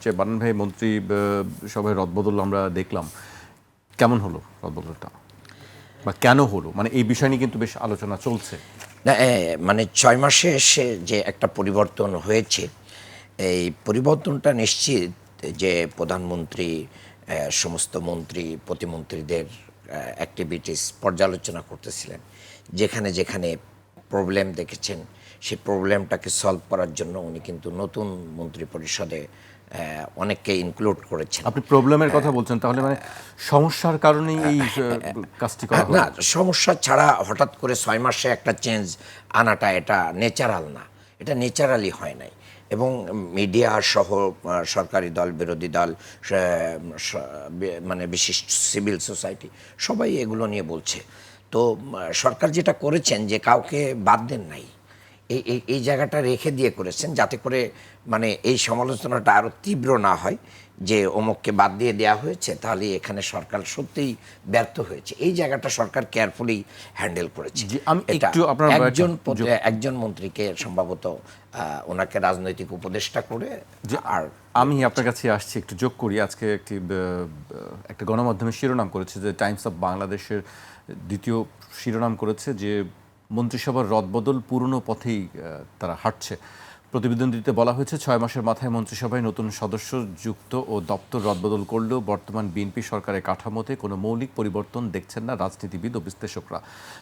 চাই, বানান ভাই, মন্ত্রী সভায় রদবদল আমরা দেখলাম, কেমন হলো রদবদলটা, বা কেন হলো, মানে এই বিষয় নিয়ে কিন্তু বেশ আলোচনা চলছে। না, মানে ৬ মাসে এসে যে একটা পরিবর্তন হয়েছে, এই পরিবর্তনটা নিশ্চিত যে প্রধানমন্ত্রী সমস্ত মন্ত্রী প্রতিমন্ত্রীদের অ্যাক্টিভিটিস পর্যালোচনা করতেছিলেন। যেখানে যেখানে প্রবলেম দেখেছেন সেই প্রবলেমটাকে সলভ করার জন্য উনি কিন্তু নতুন মন্ত্রী পরিষদে অনেককে ইনক্লুড করেছেন। আপনি প্রবলেমের কথা বলছেন, তাহলে মানে সমস্যার কারণেই এই কাজটি করা না, হলো? সমস্যা ছাড়া হঠাৎ করে ৬ মাসে একটা চেঞ্জ আনাটা এটা ন্যাচারাল না, এটা ন্যাচারালি হয় নাই। এবং মিডিয়া সহ সরকারি দল, বিরোধী দল, মানে বিশিষ্ট সিভিল সোসাইটি সবাই এগুলো নিয়ে বলছে। তো সরকার যেটা করেছেন যে কাউকে বাদ দেন নাই, এই এই এই জায়গাটা রেখে দিয়ে করেছেন যাতে করে মানে এই সমালোচনাটা আরও তীব্র না হয় যে অমুককে বাদ দিয়ে দেওয়া হয়েছে, তাহলে এখানে সরকার সত্যিই ব্যর্থ হয়েছে। এই জায়গাটা সরকার কেয়ারফুলি হ্যান্ডেল করেছে। আমি এটা একটু আপনার একজন মন্ত্রীকে সম্ভবত ওনাকে রাজনৈতিক উপদেষ্টা করে আর আমি আপনার কাছে আসছি, একটু যোগ করি। আজকে একটা গণমাধ্যমের শিরোনাম করেছে, যে টাইমস অফ বাংলাদেশের দ্বিতীয় শিরোনাম করেছে যে মন্ত্রিসভার রদবদল পুরনো পথেই তারা হাঁটছে। প্রতিবেদনটিতে বলা হয়েছে, ৬ মাসের মাথায় মন্ত্রিসভায় নতুন সদস্য যুক্ত ও দপ্তর রদবদল করলেও বর্তমান বিএনপি সরকারের কাঠামোতে কোনো মৌলিক পরিবর্তন দেখছেন না রাজনীতিবিদ ও বিশ্লেষকরা।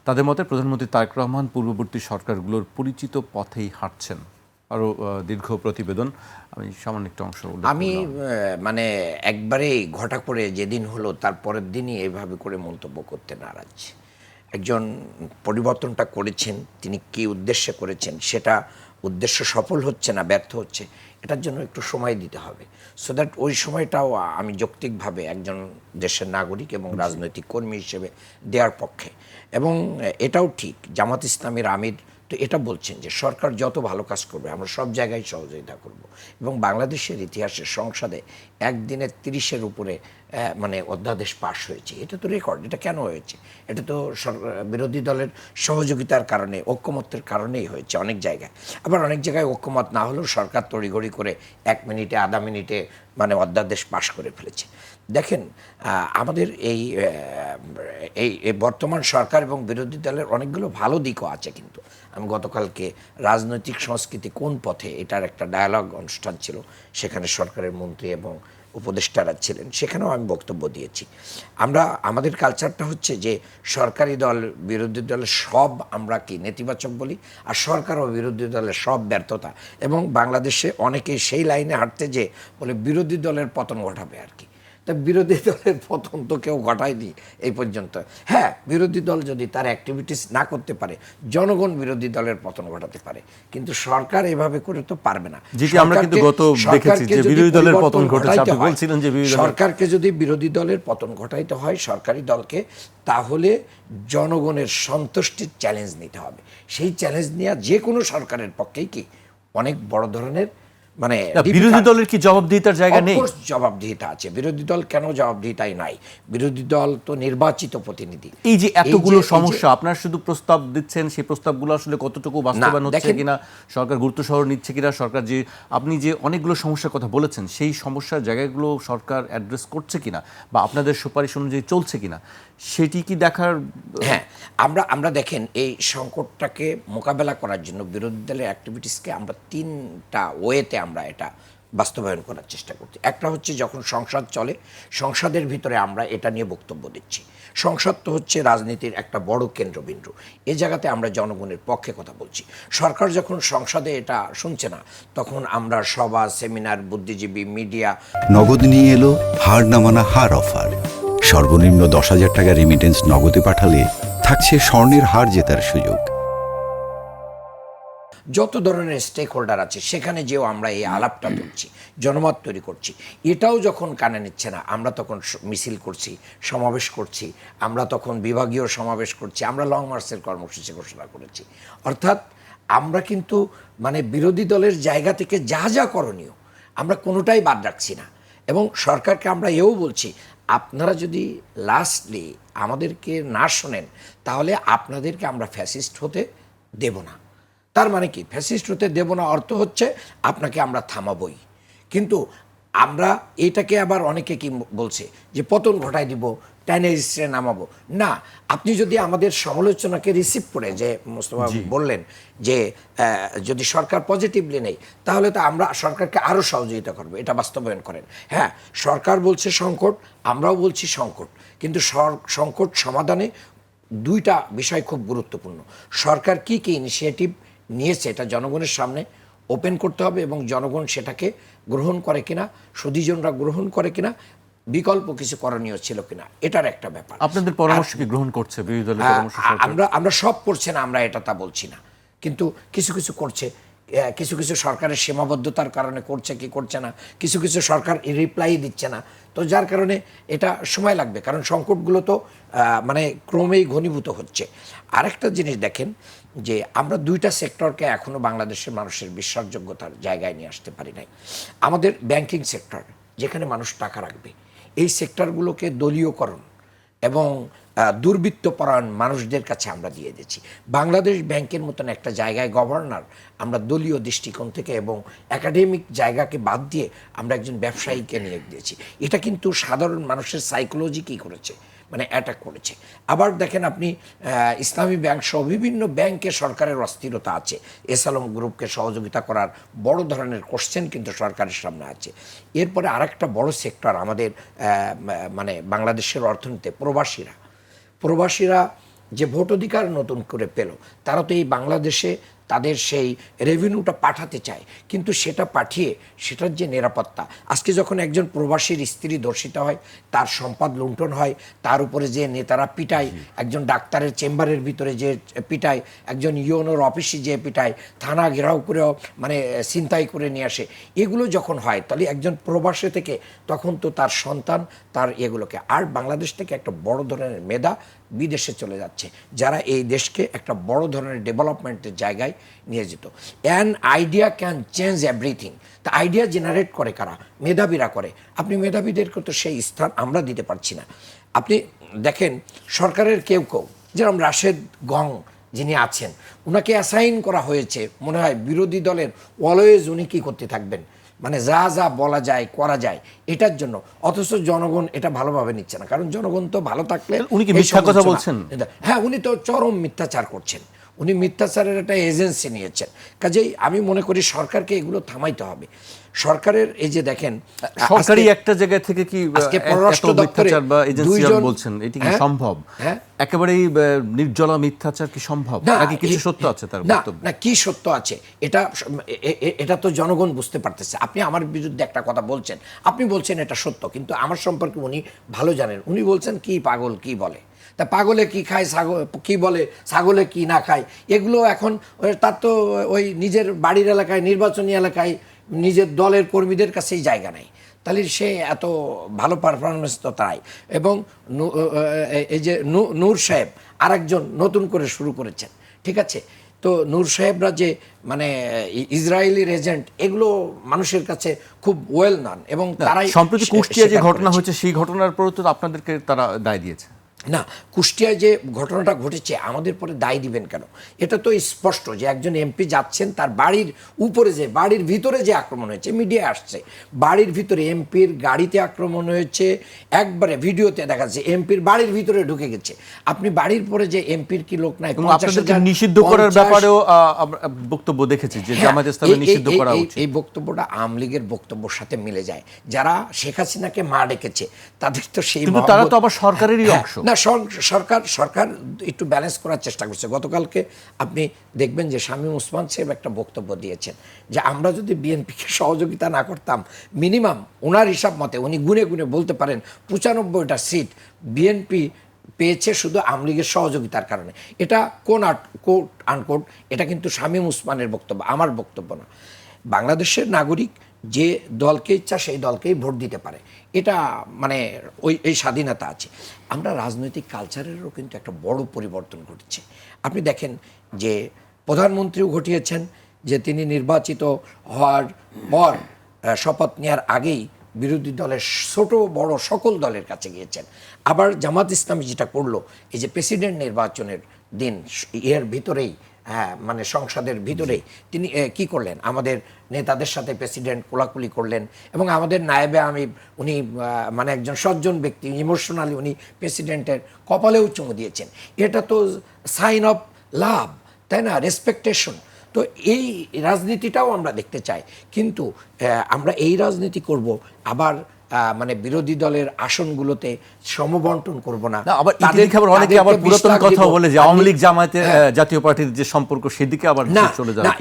তাদের মতে প্রধানমন্ত্রী তারেক রহমান পূর্ববর্তী সরকারগুলোর পরিচিত পথেই হাঁটছেন। আরও দীর্ঘ প্রতিবেদন, আমি সামান্য একটা অংশ আমি মানে একবারেই ঘটা করে যেদিন হলো তার পরের দিনই এভাবে করে মন্তব্য করতে নারাজ। একজন পরিবর্তনটা করেছেন, তিনি কি উদ্দেশ্যে করেছেন, সেটা উদ্দেশ্য সফল হচ্ছে না ব্যর্থ হচ্ছে, এটার জন্য একটু সময় দিতে হবে, সো দ্যাট ওই সময়টাও আমি যৌক্তিকভাবে একজন দেশের নাগরিক এবং রাজনৈতিক কর্মী হিসেবে দেওয়ার পক্ষে। এবং এটাও ঠিক, জামাত ইসলামীর আমির তো এটা বলছেন যে সরকার যত ভালো কাজ করবে আমরা সব জায়গায় সহযোগিতা করব। এবং বাংলাদেশের ইতিহাসে সংসদে একদিনে ৩০-এর উপরে মানে অধ্যাদেশ পাশ হয়েছে, এটা তো রেকর্ড। এটা কেন হয়েছে? এটা তো বিরোধী দলের সহযোগিতার কারণে, ঐক্যমত্যের কারণেই হয়েছে অনেক জায়গায়। আবার অনেক জায়গায় ঐক্যমত না হলেও সরকার তড়িঘড়ি করে ১ মিনিটে আধা মিনিটে মানে অধ্যাদেশ পাশ করে ফেলেছে। দেখেন, আমাদের এই বর্তমান সরকার এবং বিরোধী দলের অনেকগুলো ভালো দিকও আছে, কিন্তু আমি গতকালকে রাজনৈতিক সংস্কৃতি কোন পথে, এটার একটা ডায়ালগ অনুষ্ঠান ছিল, সেখানে সরকারের মন্ত্রী এবং উপদেষ্টারা ছিলেন, সেখানেও আমি বক্তব্য দিয়েছি। আমাদের কালচারটা হচ্ছে যে সরকারি দল বিরোধী দলের সব আমরা কি নেতিবাচক বলি, আর সরকার ও বিরোধী দলের সব ব্যর্থতা। এবং বাংলাদেশে অনেকেই সেই লাইনে হাঁটতে যে বলে বিরোধী দলের পতন ঘটাবে আর কি। তা বিরোধী দলের পতন তো কেউ ঘটায়নি এই পর্যন্ত। হ্যাঁ, বিরোধী দল যদি তার অ্যাক্টিভিটিস না করতে পারে, জনগণ বিরোধী দলের পতন ঘটাতে পারে, কিন্তু সরকার এভাবে করে তো পারবে না। সরকারকে যদি বিরোধী দলের পতন ঘটাইতে হয় সরকারি দলকে, তাহলে জনগণের সন্তুষ্টির চ্যালেঞ্জ নিতে হবে। সেই চ্যালেঞ্জ নেওয়া যে কোনো সরকারের পক্ষেই কি অনেক বড় ধরনের মানে বিরোধী দলের কি জবাবদিহিতার জায়গা নেই? জবাবদিহিতা আছে। বিরোধী দল কেন জবাবদিহিতাই নাই? বিরোধী দল তো নির্বাচিত প্রতিনিধি। এই যে এতগুলো সমস্যা, আপনারা শুধু প্রস্তাব দিচ্ছেন, সেই প্রস্তাবগুলো আসলে কতটুকু বাস্তবায়ন হচ্ছে কিনা, সরকার গুরুত্ব সহ নিচ্ছে কিনা, সরকার যে আপনি যে অনেকগুলো সমস্যার কথা বলেছেন সেই সমস্যার জায়গাগুলো সরকার অ্যাড্রেস করছে কিনা বা আপনাদের সুপারিশ অনুযায়ী চলছে কিনা, সেটি কি দেখার। হ্যাঁ, আমরা দেখেন এই সংকটটাকে মোকাবেলা করার জন্য বিরোধী দলের অ্যাক্টিভিটিসকে আমরা ৩টা ওয়েতে আমরা এটা বাস্তবায়ন করার চেষ্টা করছি। একটা হচ্ছে যখন সংসদ চলে, সংসদের ভিতরে আমরা এটা নিয়ে বক্তব্য দিচ্ছি। সংসদ তো হচ্ছে রাজনীতির একটা বড় কেন্দ্রবিন্দু, এই জায়গাতে আমরা জনগণের পক্ষে কথা বলছি। সরকার যখন সংসদে এটা শুনছে না, তখন আমরা সভা, সেমিনার, বুদ্ধিজীবী, মিডিয়া। নগদ নিয়ে এলো হার না মানা হার অফার। সর্বনিম্ন ১০,০০০ টাকা রেমিটেন্স নগদে পাঠালে থাকছে স্বর্ণের হার জেতার সুযোগ। যত ধরনের স্টেক হোল্ডার আছে সেখানে যেও আমরা এই আলাপটা তুলছি, জনমত তৈরি করছি। এটাও যখন কানে নিচ্ছে না, আমরা তখন মিছিল করছি, সমাবেশ করছি, আমরা তখন বিভাগীয় সমাবেশ করছি, আমরা লং মার্চের কর্মসূচি ঘোষণা করেছি। অর্থাৎ আমরা কিন্তু মানে বিরোধী দলের জায়গা থেকে যা যা করণীয় আমরা কোনোটাই বাদ রাখছি না। এবং সরকারকে আমরা এও বলছি, আপনারা যদি লাস্টলি আমাদেরকে না শোনেন, তাহলে আপনাদেরকে আমরা ফ্যাসিস্ট হতে দেব না। তার মানে কি? ফ্যাসিস্ট হতে দেব না অর্থ হচ্ছে আপনাকে আমরা থামাবই, কিন্তু আমরা এটাকে আবার অনেকে কি বলছে যে পতন ঘটায় দিব, টেনে স্ট্রে নামাবো না। আপনি যদি আমাদের সমালোচনাকে রিসিভ করে, যে মোস্তফা বললেন যে যদি সরকার পজিটিভলি নেই, তাহলে তো আমরা সরকারকে আরও সহযোগিতা করবো, এটা বাস্তবায়ন করেন। হ্যাঁ, সরকার বলছে সংকট, আমরাও বলছি সংকট, কিন্তু সংকট সমাধানে দুইটা বিষয় খুব গুরুত্বপূর্ণ। সরকার কি কি ইনিশিয়েটিভ নিয়েছে এটা জনগণের সামনে ওপেন করতে হবে, এবং জনগণ সেটাকে গ্রহণ করে কিনা, সুদীজনরা গ্রহণ করে কিনা, বিকল্প কিছু করণীয় ছিল কিনা, এটার একটা ব্যাপার। আপনাদের পরামর্শ কি গ্রহণ করছে বিরোধী দলের পরামর্শ? আমরা সব করছে না, আমরা এটা তা বলছি না, কিন্তু কিছু কিছু করছে। কিছু কিছু সরকারের সীমাবদ্ধতার কারণে করছে কি করছে না, কিছু কিছু সরকার রিপ্লাই দিচ্ছে না, তো যার কারণে এটা সময় লাগবে, কারণ সংকটগুলো তো মানে ক্রমেই ঘনীভূত হচ্ছে। আরেকটা জিনিস দেখেন যে আমরা দুইটা সেক্টরকে এখনো বাংলাদেশের মানুষের বিশ্বাসযোগ্যতার জায়গায় নিয়ে আসতে পারি নাই। আমাদের ব্যাংকিং সেক্টর, যেখানে মানুষ টাকা রাখবে, এই সেক্টরগুলোকে দলীয়করণ এবং দুর্বৃত্তপরায়ণ মানুষদের কাছে আমরা দিয়ে দিচ্ছি। বাংলাদেশ ব্যাংকের মতন একটা জায়গায় গভর্নর আমরা দলীয় দৃষ্টিকোণ থেকে এবং একাডেমিক জায়গাকে বাদ দিয়ে আমরা একজন ব্যবসায়ীকে নিয়োগ দিয়েছি। এটা কিন্তু সাধারণ মানুষের সাইকোলজি কী করেছে, মানে অ্যাটাক করেছে। আবার দেখেন আপনি ইসলামী ব্যাংক সহ বিভিন্ন ব্যাংকে সরকারের অস্থিরতা আছে। এসালম গ্রুপকে সহযোগিতা করার বড় ধরনের কোশ্চেন কিন্তু সরকারের সামনে আছে। এরপরে আরেকটা বড় সেক্টর আমাদের মানে বাংলাদেশের অর্থনীতিতে প্রবাসীরা যে ভোটাধিকার নতুন করে পেল, তারা তো এই বাংলাদেশে তাদের সেই রেভিনিউটা পাঠাতে চায়, কিন্তু সেটা পাঠিয়ে সেটার যে নিরাপত্তা, আজকে যখন একজন প্রবাসীর স্ত্রী ধর্ষিত হয়, তার সম্পদ লুণ্ঠন হয়, তার উপরে যে নেতারা পিটায়, একজন ডাক্তারের চেম্বারের ভিতরে যে পিটায়, একজন ইউনোর অফিসে যে পিটায়, থানা ঘেরাও করেও মানে ছিনতাই করে নিয়ে আসে, এগুলো যখন হয় তাহলে একজন প্রবাসী থেকে তখন তো তার সন্তান তার এগুলোকে, আর বাংলাদেশ থেকে একটা বড় ধরনের মেধা বিদেশে চলে যাচ্ছে, যারা এই দেশকে একটা বড় ধরনের ডেভেলপমেন্টের জায়গায় নিয়ে যেত। An idea can change everything. তা আইডিয়া জেনারেট করে কারা? মেধাবীরা করে। আপনি মেধাবীদেরকে তো সেই স্থান আমরা দিতে পারছি না। আপনি দেখেন সরকারের কেউ যেরকম রাশেদ গং যিনি আছেন, ওনাকে অ্যাসাইন করা হয়েছে মনে হয় বিরোধী দলের অলওয়েজ উনি কী করতে থাকবেন, মানে যা যা বলা যায় করা যায় এটার জন্য, অথচ জনগণ এটা ভালোভাবে নিচ্ছে না, কারণ জনগণ তো ভালো থাকলে। উনি কি মিথ্যা কথা বলছেন? হ্যাঁ, উনি তো চরম মিথ্যাচার করছেন, উনি মিথ্যাচারের একটা এজেন্সি নিয়েছেন। কাজেই আমি মনে করি সরকারকে এগুলো থামাইতে হবে। সরকারের এই যে দেখেন সরকারি একটা জায়গা থেকে কি পররাষ্ট্র দপ্তরে বা এজেন্সি বলছেন, এটি কি সম্ভব? একেবারেই নির্জলা মিথ্যাচার কি সম্ভব, নাকি কিছু সত্য আছে তার বক্তব্যে? না, কি সত্য আছে এটা তো জনগণ বুঝতে পারতেছে। আপনি আমার বিরুদ্ধে একটা কথা বলছেন, আপনি বলছেন এটা সত্য, কিন্তু আমার সম্পর্কে উনি ভালো জানেন। উনি বলছেন কি পাগল কি বলে, তা পাগলে কি খায়, কি বলে, ছাগলে কি না খায়, এগুলো এখন তার তো ওই নিজের বাড়ির এলাকায়, নির্বাচনী এলাকায় নিজের দলের কর্মীদের কাছেই জায়গা নেই, তাহলে সে এত ভালো পারফরমেন্স তো তাই। এবং এই যে নূর সাহেব আরেকজন নতুন করে শুরু করেছেন, ঠিক আছে, তো নূর সাহেবরা যে মানে ইসরায়েলির এজেন্ট, এগুলো মানুষের কাছে খুব ওয়েল নন, এবং তারাই সম্প্রতি কুষ্টিয়া যে ঘটনা হয়েছে সেই ঘটনার পরে তো আপনাদেরকে তারা দায় দিয়েছে। না, কুষ্টিয়ায় যে ঘটনাটা ঘটেছে আমাদের পরে দায় দিবেন কেন? এটা তো স্পষ্ট যে একজন এমপি যাচ্ছেন, তার বাড়ির উপরে যে বাড়ির ভিতরে যে আক্রমণ হয়েছে, মিডিয়ায় আসছে, বাড়ির ভিতরে এমপির গাড়িতে আক্রমণ হয়েছে, একবারে ভিডিওতে দেখা যাচ্ছে এমপির বাড়ির ভিতরে ঢুকে গেছে। আপনি বাড়ির পরে যে এমপির কি লোক নাই, নিষিদ্ধ করার ব্যাপারেও বক্তব্য দেখেছি যে জামায়াত ইসলামী নিষিদ্ধ করা উচিত। এই বক্তব্যটা আওয়ামী লীগের বক্তব্যের সাথে মিলে যায়। যারা শেখ হাসিনাকে মা ডেকেছে তাদের তো সেই, কিন্তু তারা তো আবার সরকারেরই অংশ। না, সরকার একটু ব্যালেন্স করার চেষ্টা করছে। গতকালকে আপনি দেখবেন যে শামীম ওসমান সাহেব একটা বক্তব্য দিয়েছেন যে আমরা যদি বিএনপিকে সহযোগিতা না করতাম, মিনিমাম ওনার হিসাব মতে উনি গুনে গুনে বলতে পারেন 95টা সিট বিএনপি পেয়েছে শুধু আওয়ামী লীগের সহযোগিতার কারণে। এটা কোট আনকোট, এটা কিন্তু শামীম ওসমানের বক্তব্য, আমার বক্তব্য না। বাংলাদেশের নাগরিক যে দলকে ইচ্ছা সেই দলকেই ভোট দিতে পারে, এটা মানে এই স্বাধীনতা আছে। আমরা রাজনৈতিক কালচারেরও কিন্তু একটা বড় পরিবর্তন ঘটেছে। আপনি দেখেন যে প্রধানমন্ত্রীও ঘটিয়েছেন যে তিনি নির্বাচিত হওয়ার পর শপথ নেওয়ার আগেই বিরোধী দলের ছোট বড় সকল দলের কাছে গিয়েছেন। আবার জামাত ইসলামী যেটা করলো, এই যে প্রেসিডেন্ট নির্বাচনের দিন এর ভিতরেই মানে সংসদের ভিতরেই তিনি কি করলেন, আমাদের নেতাদের সাথে প্রেসিডেন্ট কোলাকুলি করলেন, এবং আমাদের নায়েবে আমির উনি মানে একজন সজ্জন ব্যক্তি, ইমোশনালি উনি প্রেসিডেন্টের কপালেও চুমু দিয়েছেন। এটা তো সাইন অফ লাভ, তাই না, রেসপেকটেশন। তো এই রাজনীতিটাও আমরা দেখতে চাই, কিন্তু আমরা এই রাজনীতি করব আবার মানে বিরোধী দলের আসনগুলোতে সমবন্টন করব না। আবার ইতিহাস আবার অনেকে আবার পুরাতন কথা বলে যে আওয়ামী লীগ জামায়াতের জাতীয় পার্টির যে সম্পর্ক সেদিকে আবার চলে যাবে। না,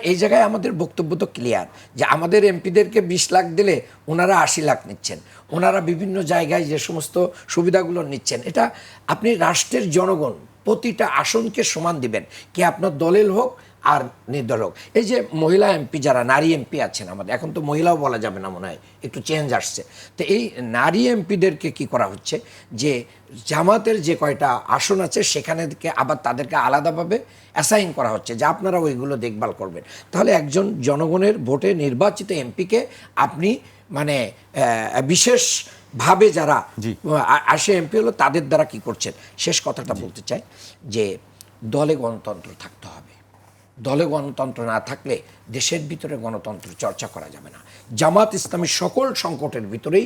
এই জায়গায় আমাদের বক্তব্য তো ক্লিয়ার যে আমাদের এমপিদেরকে 20 লাখ দিলে ওনারা 80 লাখ নিচ্ছেন, ওনারা বিভিন্ন জায়গায় যে সমস্ত সুবিধাগুলো নিচ্ছেন, এটা আপনি রাষ্ট্রের জনগণ প্রতিটা আসনকে সমান দিবেন, কে আপনার দলের হোক আর নির্দল হোক। এই যে মহিলা এমপি, যারা নারী এমপি আছেন আমাদের, এখন তো মহিলাও বলা যাবে না, মনে হয় একটু চেঞ্জ আসছে। তো এই নারী এমপিদেরকে কি করা হচ্ছে যে জামাতের যে কয়টা আসন আছে সেখানে আবার তাদেরকে আলাদাভাবে অ্যাসাইন করা হচ্ছে যে আপনারা ওইগুলো দেখভাল করবেন। তাহলে একজন জনগণের ভোটে নির্বাচিত এমপিকে আপনি মানে বিশেষভাবে যারা আসে এমপি হলো তাদের দ্বারা কি করছেন। শেষ কথাটা বলতে চাই যে দলে গণতন্ত্র থাকতে হবে। দলে গণতন্ত্র না থাকলে দেশের ভিতরে গণতন্ত্র চর্চা করা যাবে না। জামাত ইসলামী সকল সংকটের ভিতরেই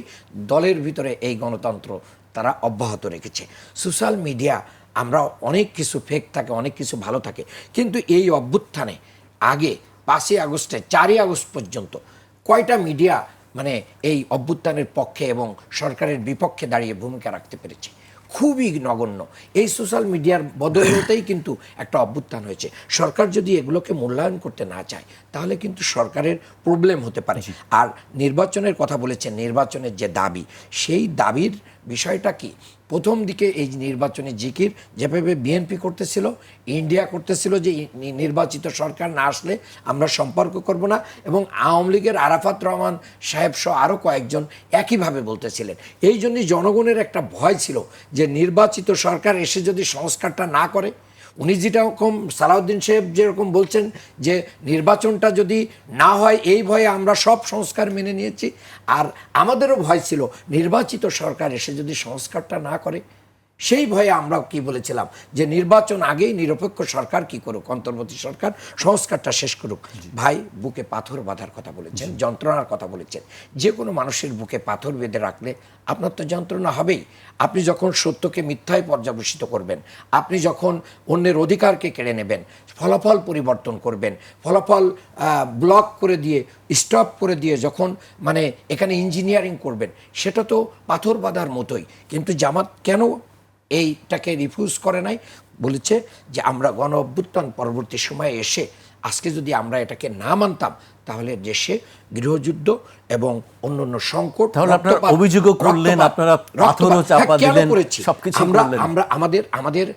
দলের ভিতরে এই গণতন্ত্র তারা অব্যাহত রেখেছে। সোশ্যাল মিডিয়া আমরা অনেক কিছু ফেক থাকে, অনেক কিছু ভালো থাকে, কিন্তু এই অভ্যুত্থানে আগে 5ই আগস্টে 4ই আগস্ট পর্যন্ত কয়টা মিডিয়া মানে এই অভ্যুত্থানের পক্ষে এবং সরকারের বিপক্ষে দাঁড়িয়ে ভূমিকা রাখতে পেরেছে? খুবই নগণ্য। এই সোশ্যাল মিডিয়ার বদৌলতেই কিন্তু একটা অভ্যুত্থান হয়েছে। সরকার যদি এগুলোকে মূল্যায়ন করতে না চায় তাহলে কিন্তু সরকারের প্রবলেম হতে পারে। আর নির্বাচনের কথা বলেছেন, নির্বাচনের যে দাবি, সেই দাবির বিষয়টা কি? প্রথম দিকে এই নির্বাচনে জিকির যেভাবে বিএনপি করতেছিল, ইন্ডিয়া করতেছিল যে নির্বাচিত সরকার না আসলে আমরা সম্পর্ক করব না, এবং আওয়ামী লীগের আরাফাত রহমান সাহেব সহ আরও কয়েকজন একইভাবে বলতেছিলেন। এই জন্যই জনগণের একটা ভয় ছিল যে নির্বাচিত সরকার এসে যদি সংস্কারটা না করে, উনি যেরকম সালাউদ্দিন সাহেব যেরকম বলছেন যে নির্বাচনটা যদি না হয় এই ভয়ে আমরা সব সংস্কার মেনে নিয়েছি, আর আমাদেরও ভয় ছিল নির্বাচিত সরকার এসে যদি সংস্কারটা না করে, সেই ভয়ে আমরা কি বলেছিলাম যে নির্বাচন আগেই নিরপেক্ষ সরকার কি করুক, অন্তর্বর্তী সরকার সংস্কারটা শেষ করুক। ভাই, বুকে পাথর বাঁধার কথা বলেছেন, যন্ত্রণার কথা বলেছেন। যে কোনো মানুষের বুকে পাথর বেঁধে রাখলে আপনার তো যন্ত্রণা হবেই। আপনি যখন সত্যকে মিথ্যায় পর্যবসিত করবেন, আপনি যখন অন্যের অধিকারকে কেড়ে নেবেন, ফলাফল পরিবর্তন করবেন, ফলাফল ব্লক করে দিয়ে, স্টপ করে দিয়ে যখন মানে এখানে ইঞ্জিনিয়ারিং করবেন, সেটা তো পাথর বাঁধার মতোই। কিন্তু জামাত কেন এইটাকে রিফিউজ করে নাই? বলেছে যে আমরা গণ অভ্যুত্থান পরবর্তী সময়ে এসে আজকে যদি আমরা এটাকে না মানতাম তাহলে দেশে গৃহযুদ্ধ এবং অন্যান্য সংকট, তাহলে আপনারা অভিযোগও করলেন, আপনারা পাথরও চাপা দিলেন, সবকিছু করলেন। আমরা আমাদের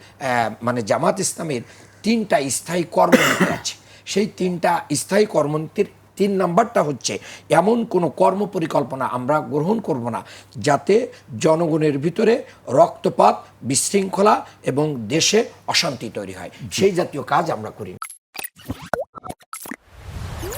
মানে জামাত ইসলামের 3টা স্থায়ী কর্মনীতি আছে। সেই 3টা স্থায়ী কর্মনীতির 3 নাম্বারটা হচ্ছে এমন কোনো কর্ম পরিকল্পনা আমরা গ্রহণ করব না যাতে জনগণের ভিতরে রক্তপাত, বিশৃঙ্খলা এবং দেশে অশান্তি তৈরি হয়। সেই জাতীয় কাজ আমরা করি না।